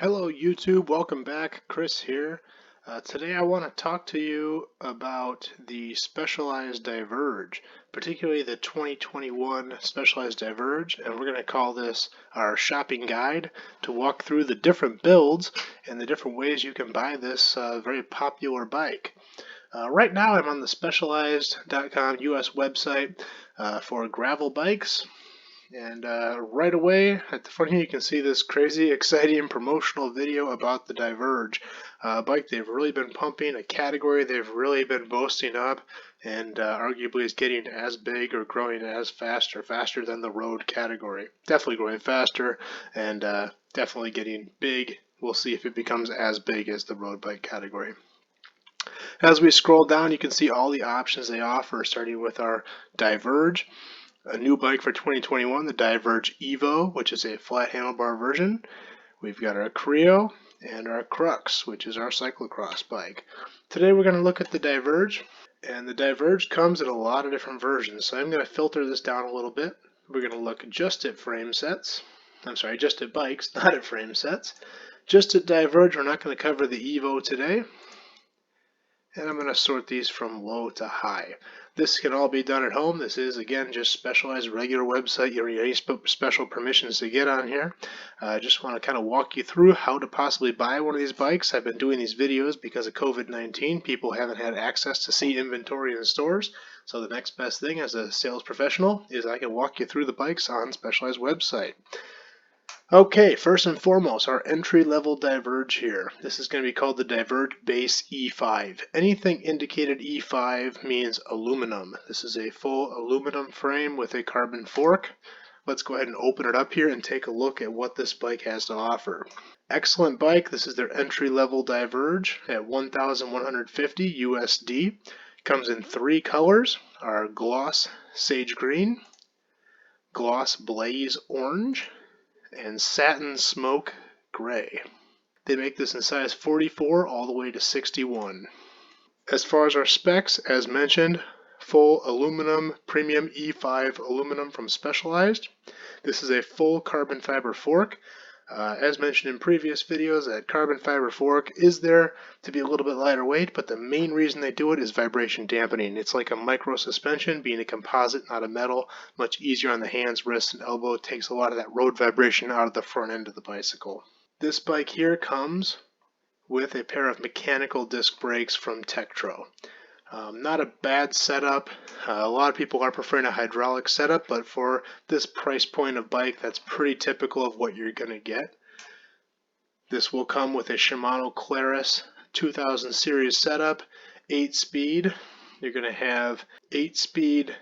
Hello YouTube, welcome back. Chris here. Today I want to talk to you about the Specialized Diverge, particularly the 2021 Specialized Diverge, and we're going to call this our shopping guide to walk through the different builds and the different ways you can buy this very popular bike. Right now I'm on the Specialized.com US website for gravel bikes. And right away at the front here you can see this crazy exciting promotional video about the Diverge bike. They've really been pumping, a category they've really been boasting up, and arguably is getting as big or growing as faster than the road category. Definitely growing faster and definitely getting big. We'll see if it becomes as big as the road bike category. As we scroll down you can see all the options they offer, starting with our Diverge. A new bike for 2021, the Diverge Evo, which is a flat handlebar version. We've got our Creo and our Crux, which is our cyclocross bike. Today we're going to look at the Diverge, and the Diverge comes in a lot of different versions, so I'm going to filter this down a little bit. We're going to look just at frame sets. Just at bikes, not at frame sets. Just at Diverge, we're not going to cover the Evo today. And I'm going to sort these from low to high. This can all be done at home. This is, again, just Specialized regular website. You don't need any special permissions to get on here. I just want to kind of walk you through how to possibly buy one of these bikes. I've been doing these videos because of COVID-19. People haven't had access to see inventory in stores. So the next best thing as a sales professional is I can walk you through the bikes on Specialized website. Okay, first and foremost, our entry-level Diverge here. This is going to be called the Diverge Base E5. Anything indicated E5 means aluminum. This is a full aluminum frame with a carbon fork. Let's go ahead and open it up here and take a look at what this bike has to offer. Excellent bike. This is their entry-level Diverge at $1,150 USD. Comes in three colors: our gloss sage green, gloss blaze orange, and satin smoke gray. They make this in size 44 all the way to 61. As far as our specs, as mentioned, full aluminum premium E5 aluminum from Specialized. This is a full carbon fiber fork. As mentioned in previous videos, that carbon fiber fork is there to be a little bit lighter weight, but the main reason they do it is vibration dampening. It's like a micro suspension, being a composite, not a metal, much easier on the hands, wrists, and elbow. It takes a lot of that road vibration out of the front end of the bicycle. This bike here comes with a pair of mechanical disc brakes from Tektro. Not a bad setup. A lot of people are preferring a hydraulic setup, but for this price point of bike, that's pretty typical of what you're going to get. This will come with a Shimano Claris 2000 series setup, 8-speed. You're going to have 8-speed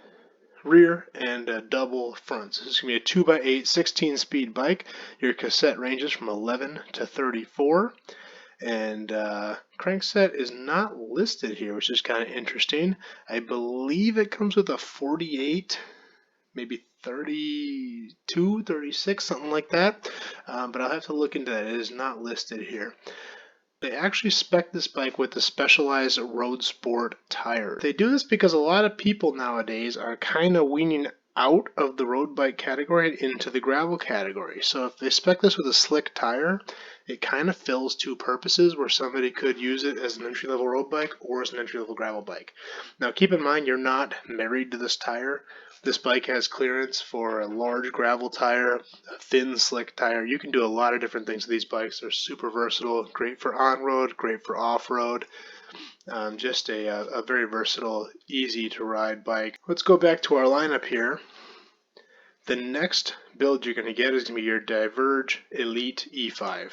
rear and a double front. So this is going to be a 2x8 16-speed bike. Your cassette ranges from 11 to 34. And crankset is not listed here, which is kind of interesting. I believe it comes with a 48, maybe 32, 36, something like that. But I'll have to look into that. It is not listed here. They actually spec this bike with the Specialized Road Sport tire. They do this because a lot of people nowadays are kind of weaning out of the road bike category and into the gravel category. So if they spec this with a slick tire, it kind of fills two purposes where somebody could use it as an entry-level road bike or as an entry-level gravel bike. Now keep in mind, you're not married to this tire. This bike has clearance for a large gravel tire, a thin slick tire. You can do a lot of different things with these bikes. They're super versatile, great for on-road, great for off-road. Just a very versatile, easy to ride bike. Let's go back to our lineup here. The next build you're going to get is going to be your Diverge Elite E5.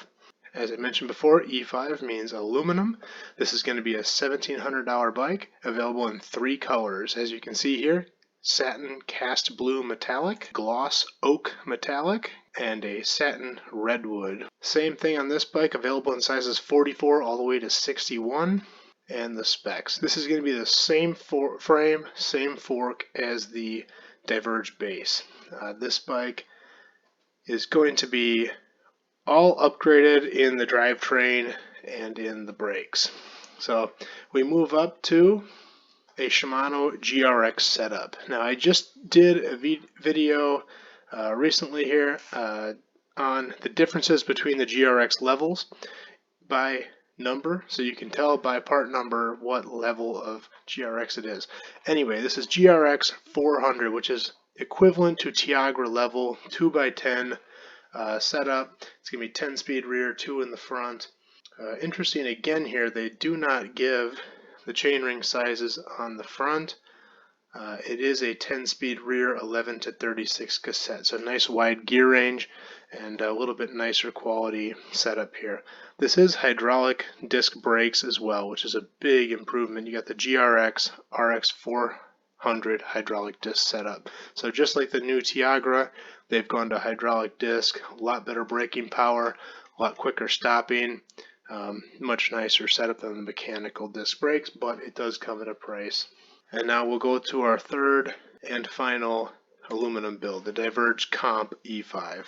As I mentioned before, E5 means aluminum. This is going to be a $1,700 bike, available in three colors. As you can see here, satin cast blue metallic, gloss oak metallic, and a satin redwood. Same thing on this bike, available in sizes 44 all the way to 61. And the specs. This is going to be the same frame, same fork as the Diverge base. This bike is going to be all upgraded in the drivetrain and in the brakes. So we move up to a Shimano GRX setup. Now I just did a video recently here on the differences between the GRX levels by number, so you can tell by part number what level of GRX it is. Anyway, this is GRX 400, which is equivalent to Tiagra level 2x10 setup. It's going to be 10-speed rear, 2 in the front. Interesting again here, they do not give the chainring sizes on the front. It is a 10-speed rear 11 to 36 cassette, so nice wide gear range and a little bit nicer quality setup here. This is hydraulic disc brakes as well, which is a big improvement. You got the GRX RX 400 hydraulic disc setup. So just like the new Tiagra, they've gone to hydraulic disc, a lot better braking power, a lot quicker stopping, much nicer setup than the mechanical disc brakes, but it does come at a price. And now we'll go to our third and final aluminum build, the Diverge Comp E5.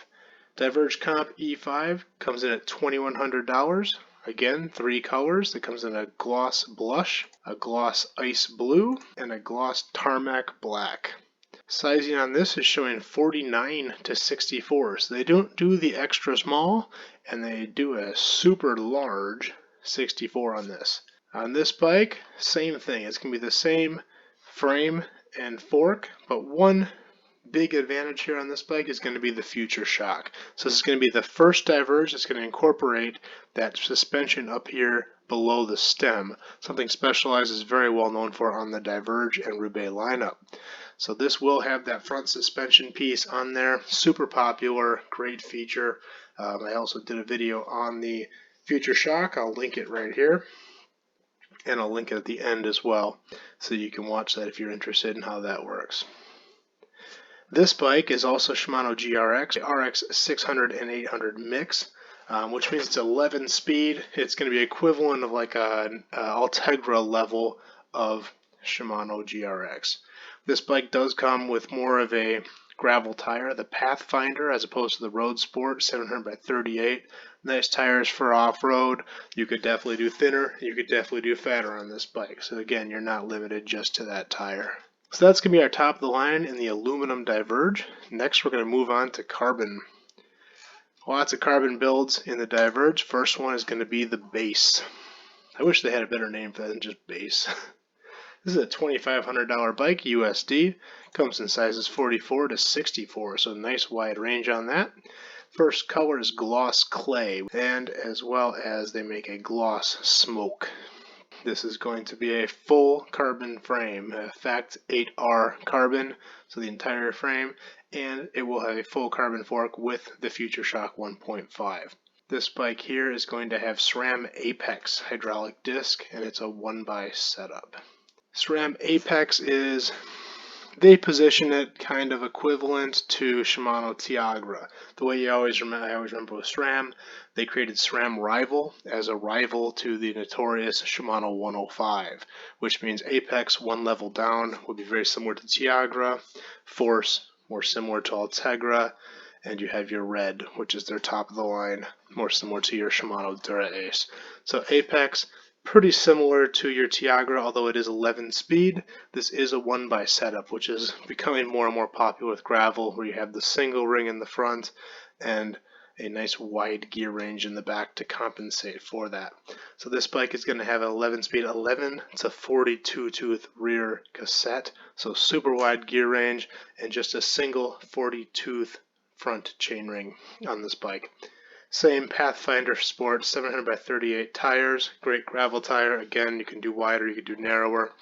Diverge Comp E5 comes in at $2,100. Again, 3 colors. It comes in a gloss blush, a gloss ice blue, and a gloss tarmac black. Sizing on this is showing 49 to 64, so they don't do the extra small, and they do a super large 64 on this. On this bike, same thing. It's going to be the same frame and fork, but one big advantage here on this bike is going to be the future shock. So this is going to be the first Diverge that's going to incorporate that suspension up here below the stem, something Specialized is very well known for on the Diverge and Roubaix lineup. So this will have that front suspension piece on there, super popular, great feature. I also did a video on the future shock. I'll link it right here, and I'll link it at the end as well, so you can watch that if you're interested in how that works. This bike is also Shimano GRX, RX 600 and 800 mix, which means it's 11 speed. It's going to be equivalent of like an Ultegra level of Shimano GRX. This bike does come with more of a gravel tire, the Pathfinder, as opposed to the Road Sport 700 by 38. Nice tires for off-road. You could definitely do thinner, you could definitely do fatter on this bike. So again, you're not limited just to that tire. So that's going to be our top of the line in the aluminum Diverge. Next we're going to move on to carbon. Lots of carbon builds in the Diverge. First one is going to be the base. I wish they had a better name for that than just base. This is a $2,500 bike, USD. Comes in sizes 44 to 64, so nice wide range on that. First color is gloss clay, and as well as they make a gloss smoke. This is going to be a full carbon frame, Fact 8R carbon, so the entire frame, and it will have a full carbon fork with the Future Shock 1.5. This bike here is going to have SRAM Apex hydraulic disc, and it's a 1x setup. SRAM Apex is, they position it kind of equivalent to Shimano Tiagra. The way I always remember with SRAM, they created SRAM Rival as a rival to the notorious Shimano 105, which means Apex one level down would be very similar to Tiagra, Force more similar to Ultegra, and you have your Red, which is their top of the line, more similar to your Shimano Dura Ace. So Apex, pretty similar to your Tiagra, although it is 11 speed. This is a 1x setup, which is becoming more and more popular with gravel, where you have the single ring in the front and a nice wide gear range in the back to compensate for that. So this bike is going to have an 11 speed, 11 to 42 tooth rear cassette, so super wide gear range and just a single 40 tooth front chainring on this bike. Same Pathfinder Sport 700 by 38 tires, great gravel tire. Again, you can do wider, you can do narrower.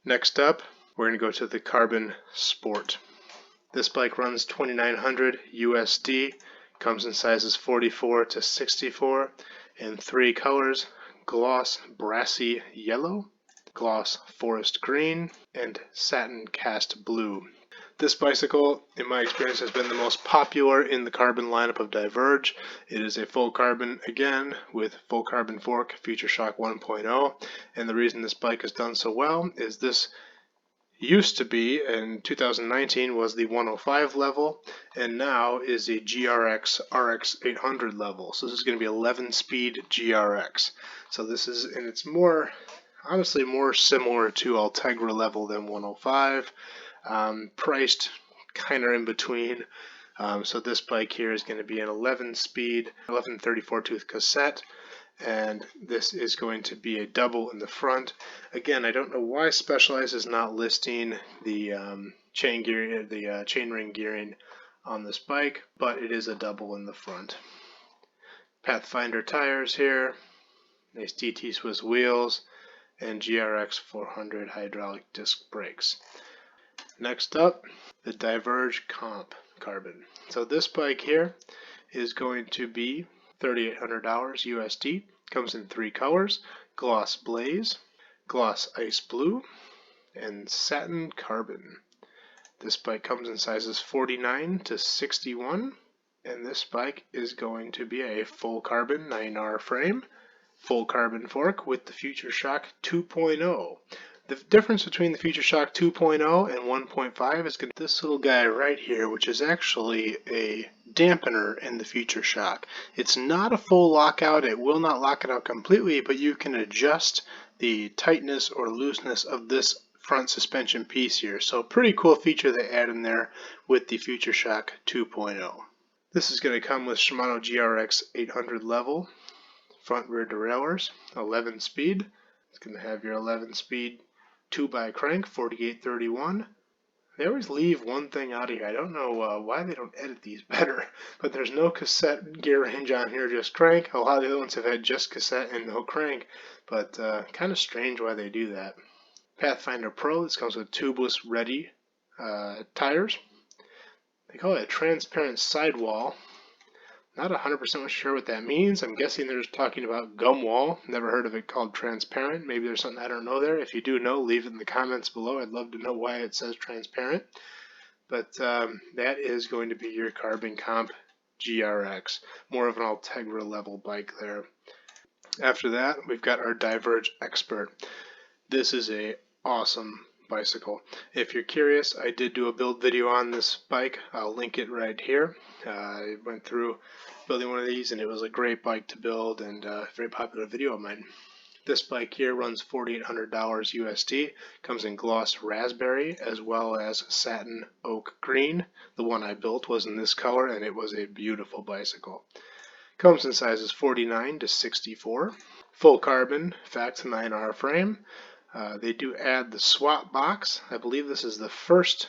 Next up, we're going to go to the Carbon Sport. This bike runs $2,900 USD, comes in sizes 44 to 64, in 3 colors, gloss brassy yellow, gloss forest green, and satin cast blue. This bicycle, in my experience, has been the most popular in the carbon lineup of Diverge. It is a full carbon, again, with full carbon fork, Future Shock 1.0. And the reason this bike has done so well is this used to be, in 2019, was the 105 level, and now is the GRX RX 800 level. So this is going to be 11 speed GRX. So this is, and it's more, honestly, more similar to Ultegra level than 105. Priced kind of in between. So this bike here is going to be an 11-speed, 1134 tooth cassette, and this is going to be a double in the front. Again, I don't know why Specialized is not listing the chain ring gearing on this bike, but it is a double in the front. Pathfinder tires here, nice DT Swiss wheels, and GRX 400 hydraulic disc brakes. Next up, the Diverge Comp Carbon. So this bike here is going to be $3,800 USD. Comes in 3 colors: gloss blaze, gloss ice blue, and satin carbon. This bike comes in sizes 49 to 61, and this bike is going to be a full carbon 9R frame, full carbon fork with the Future Shock 2.0. The difference between the Future Shock 2.0 and 1.5 is going to be this little guy right here, which is actually a dampener in the Future Shock. It's not a full lockout, it will not lock it out completely, but you can adjust the tightness or looseness of this front suspension piece here. So pretty cool feature they add in there with the Future Shock 2.0. This is going to come with Shimano GRX 800 level front rear derailleurs, 11 speed. It's going to have your 11 speed 2x crank, 4831. They always leave one thing out of here. I don't know why they don't edit these better, but there's no cassette gear range on here, just crank. A lot of the other ones have had just cassette and no crank, but kind of strange why they do that. Pathfinder Pro, this comes with tubeless ready tires. They call it a transparent sidewall. Not 100% sure what that means. I'm guessing they're just talking about gum wall. Never heard of it called transparent. Maybe there's something I don't know there. If you do know, leave it in the comments below. I'd love to know why it says transparent. But that is going to be your Carbon Comp GRX. More of an Ultegra level bike there. After that, we've got our Diverge Expert. This is a awesome bicycle. If you're curious, I did do a build video on this bike. I'll link it right here. I went through building one of these, and it was a great bike to build and a very popular video of mine. This bike here runs $4,800 USD, comes in gloss raspberry as well as satin oak green. The one I built was in this color, and it was a beautiful bicycle. Comes in sizes 49 to 64. Full carbon Fact 9R frame. They do add the swap box. I believe this is the first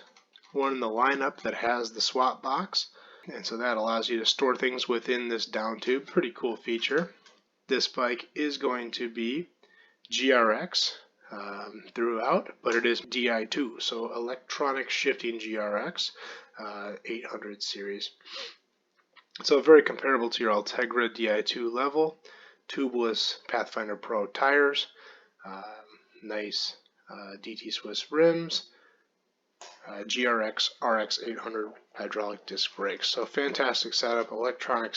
one in the lineup that has the swap box, and so that allows you to store things within this down tube. Pretty cool feature. This bike is going to be GRX throughout, but it is Di2, so electronic shifting GRX 800 series. So very comparable to your Ultegra Di2 level. Tubeless Pathfinder Pro tires. Nice DT Swiss rims, GRX RX 800 hydraulic disc brakes. So fantastic setup, electronic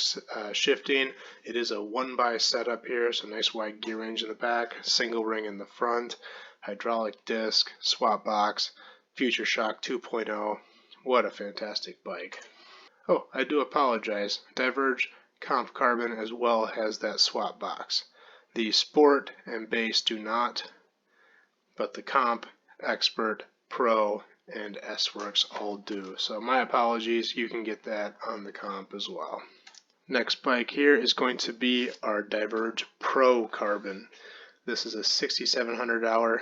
shifting. It is a 1x setup here, so nice wide gear range in the back, single ring in the front, hydraulic disc, swap box, Future Shock 2.0. What a fantastic bike. Oh, I do apologize. Diverge Comp Carbon as well has that swap box. The Sport and Base do not, but the Comp, Expert, Pro, and S-Works all do. So my apologies, you can get that on the Comp as well. Next bike here is going to be our Diverge Pro Carbon. This is a $6,700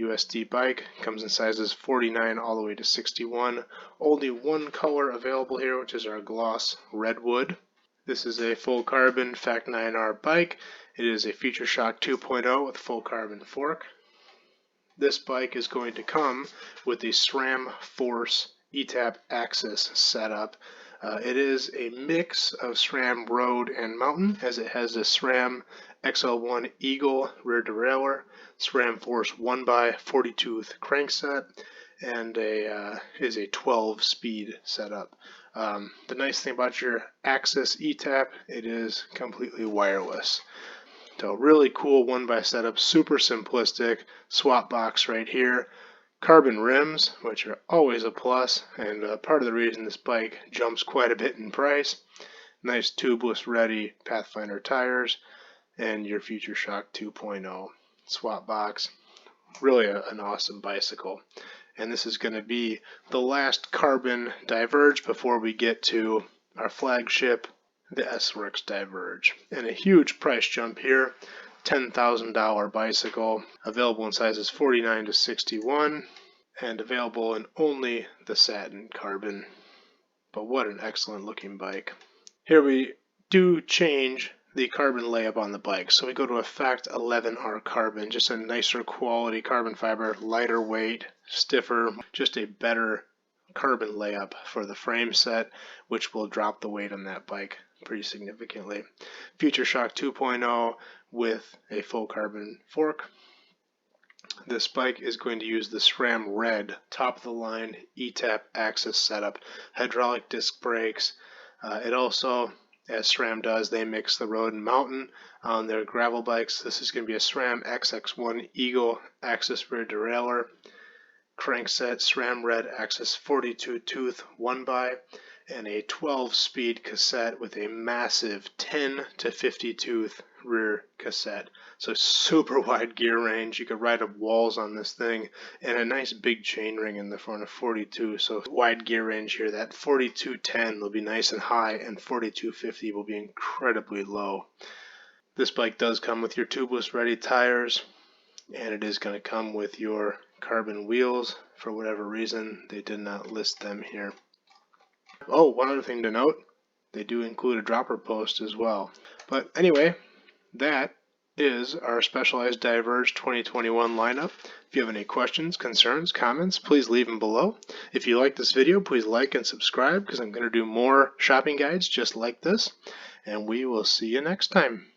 USD bike. Comes in sizes 49 all the way to 61. Only one color available here, which is our gloss redwood. This is a full carbon Fact 9R bike. It is a Future Shock 2.0 with full carbon fork. This bike is going to come with the SRAM Force ETAP Axis setup. It is a mix of SRAM Road and Mountain, as it has the SRAM XL1 Eagle rear derailleur, SRAM Force 1x 40 tooth crankset, and is a 12-speed setup. The nice thing about your Axis ETAP, it is completely wireless. So really cool 1x setup, super simplistic, swap box right here, carbon rims, which are always a plus, and part of the reason this bike jumps quite a bit in price. Nice tubeless ready Pathfinder tires, and your Future Shock 2.0 swap box. Really an awesome bicycle. and this is going to be the last carbon Diverge before we get to our flagship, the S-Works Diverge. And a huge price jump here, $10,000 bicycle, available in sizes 49 to 61, and available in only the satin carbon. But what an excellent looking bike. Here we do change the carbon layup on the bike. So we go to a Fact 11R carbon, just a nicer quality carbon fiber, lighter weight, stiffer, just a better carbon layup for the frame set, which will drop the weight on that bike pretty significantly. Future Shock 2.0 with a full carbon fork. This bike is going to use the SRAM Red top of the line ETAP axis setup, hydraulic disc brakes. It also, as SRAM does, they mix the road and mountain on their gravel bikes. This is going to be a SRAM XX1 Eagle axis rear derailleur, crankset SRAM Red axis 42 tooth 1x, and a 12-speed cassette with a massive 10 to 50 tooth rear cassette. So super wide gear range. You could ride up walls on this thing, and a nice big chain ring in the front of 42. So wide gear range here. That 4210 will be nice and high, and 4250 will be incredibly low. This bike does come with your tubeless ready tires, and it is going to come with your carbon wheels. For whatever reason, they did not list them here. Oh, one other thing to note, they do include a dropper post as well. But anyway, that is our Specialized Diverge 2021 lineup. If you have any questions, concerns, comments, please leave them below. If you like this video, please like and subscribe, because I'm going to do more shopping guides just like this. And we will see you next time.